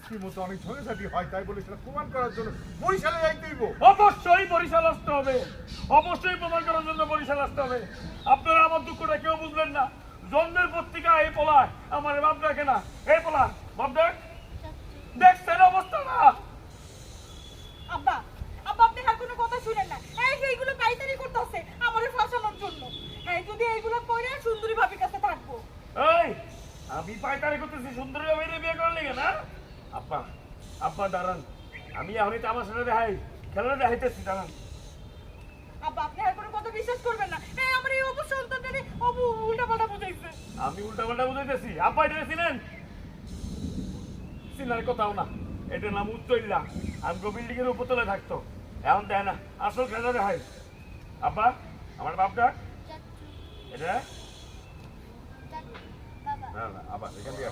স্ত্রীর মতো অনেক ঝগড়াঝাটি হয়, তাই বলে সেটা প্রমাণ করার জন্য বরিশালে যাইতে হইব। অবশ্যই বরিশাল আসতে হবে, অবশ্যই প্রমাণ করার জন্য বরিশাল আসতে হবে। আপনারা আমার দুঃখটা কেউ বুঝলেন না। জন্মের পত্রিকা এই পোলায় আমার বাপ দেখে না। এই পোলা বাপ দেখ, দেখছেন অবস্থা না? আব্বা আব্বা আপনি আর কোনো কথা শুনেন না। এইগুলো পাইতারি করতেছে আমারে ফাঁসানোর জন্য। যদি এইগুলো কইরা সুন্দরী ভাবির কাছে থাকবো। এই আমি পায়তারি করতেছি সুন্দরী মেয়ে বিয়ে করার লেগে না? আব্বা আব্বা দাঁড়ান, আমি এখনই তামাশাটা দেখাই, খেলাটা দেখাইতেছি, দাঁড়ান। আব্বা আপনি আর কোনো কথা বিশ্বাস করবেন না। আমার এই অবশ্য সন্তানটারে উল্টাপাল্টা বুঝাইছে। আমি উল্টা পাল্টা বুঝাইতেছি? আব্বা এটা চিনেন? চিনার কথাও না, এটার নাম উচ্চইল্লা। আমি বিল্ডিং এর উপরতলায় থাকতো, এখন দেয় না। আসল খেলা দেখাই। আব্বা আমার বাপটা এটা না না আবার এখান থেকে